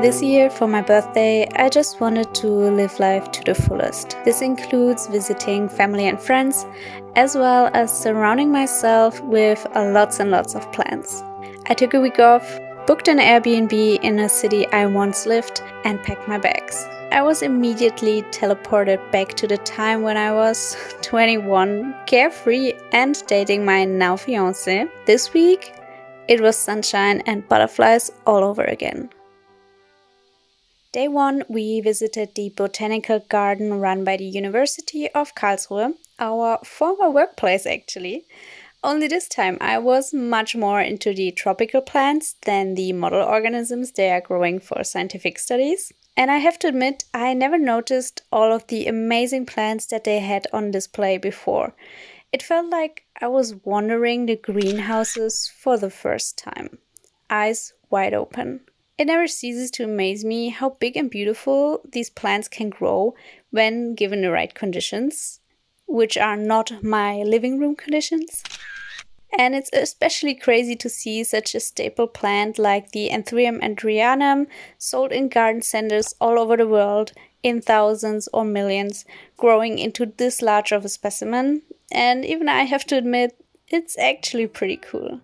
This year, for my birthday, I just wanted to live life to the fullest. This includes visiting family and friends, as well as surrounding myself with lots and lots of plants. I took a week off, booked an Airbnb in a city I once lived, and packed my bags. I was immediately teleported back to the time when I was 21, carefree, and dating my now fiancé. This week, it was sunshine and butterflies all over again. Day 1, we visited the Botanical Garden run by the University of Karlsruhe, our former workplace actually. Only this time I was much more into the tropical plants than the model organisms they are growing for scientific studies. And I have to admit, I never noticed all of the amazing plants that they had on display before. It felt like I was wandering the greenhouses for the first time, eyes wide open. It never ceases to amaze me how big and beautiful these plants can grow when given the right conditions, which are not my living room conditions. And it's especially crazy to see such a staple plant like the Anthurium and Anthurium sold in garden centers all over the world in thousands or millions, growing into this large of a specimen. And even I have to admit, it's actually pretty cool.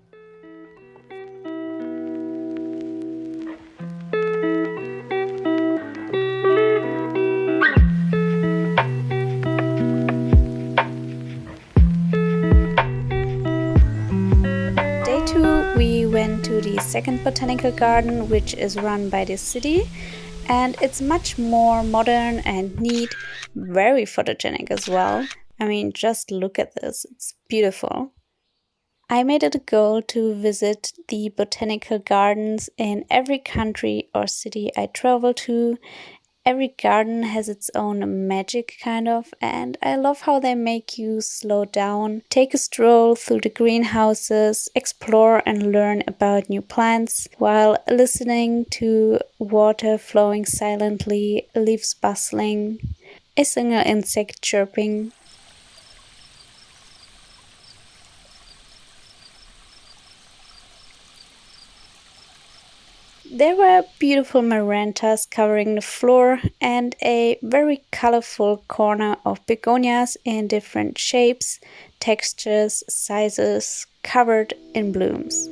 We went to the second botanical garden, which is run by the city, and it's much more modern and neat, very photogenic as well. I mean, just look at this, it's beautiful. I made it a goal to visit the botanical gardens in every country or city I travel to. Every garden has its own magic kind of, and I love how they make you slow down, take a stroll through the greenhouses, explore and learn about new plants while listening to water flowing silently, leaves bustling, a single insect chirping. There were beautiful Marantas covering the floor and a very colorful corner of Begonias in different shapes, textures, sizes, covered in blooms.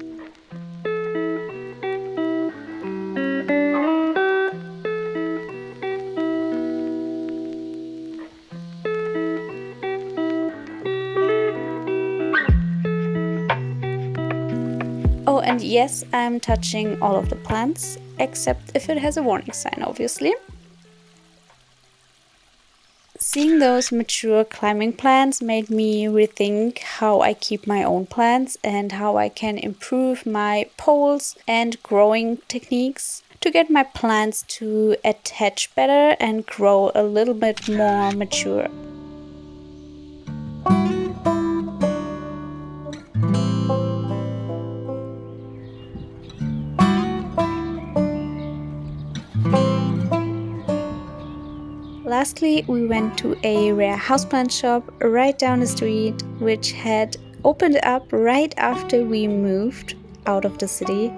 Oh, and yes, I'm touching all of the plants, except if it has a warning sign, obviously. Seeing those mature climbing plants made me rethink how I keep my own plants and how I can improve my poles and growing techniques to get my plants to attach better and grow a little bit more mature. Lastly, we went to a rare houseplant shop right down the street, which had opened up right after we moved out of the city,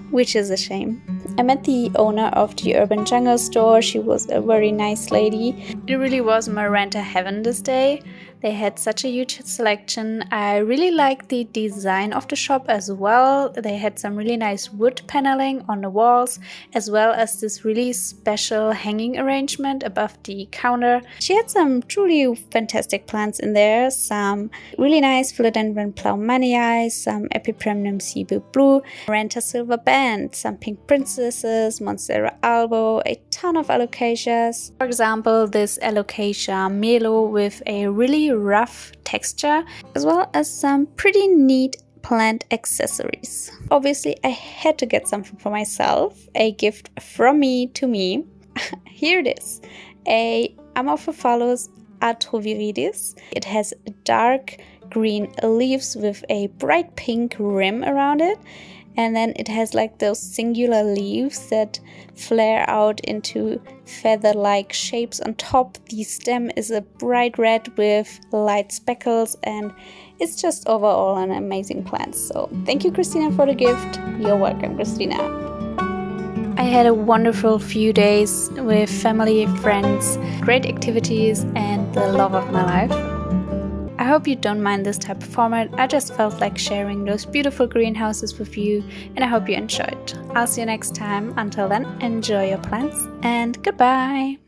which is a shame. I met the owner of the Urban Jungle store. She was a very nice lady. It really was Maranta heaven this day. They had such a huge selection. I really liked the design of the shop as well. They had some really nice wood paneling on the walls, as well as this really special hanging arrangement above the counter. She had some truly fantastic plants in there. Some really nice Philodendron Plaumannii, some Epipremnum Cebu Blue, Maranta Silver Band, some Pink Princesses, Monstera Albo, a ton of alocasias. For example, this alocasia Melo with a really rough texture, as well as some pretty neat plant accessories. Obviously, I had to get something for myself, a gift from me to me. Here it is, a Amorphophallus atroviridis. It has dark green leaves with a bright pink rim around it. And then it has like those singular leaves that flare out into feather-like shapes on top. The stem is a bright red with light speckles, and it's just overall an amazing plant. So thank you, Kristina, for the gift. You're welcome, Kristina. I had a wonderful few days with family, friends, great activities, and the love of my life. I hope you don't mind this type of format. I just felt like sharing those beautiful greenhouses with you, and I hope you enjoyed. I'll see you next time. Until then, enjoy your plants and goodbye!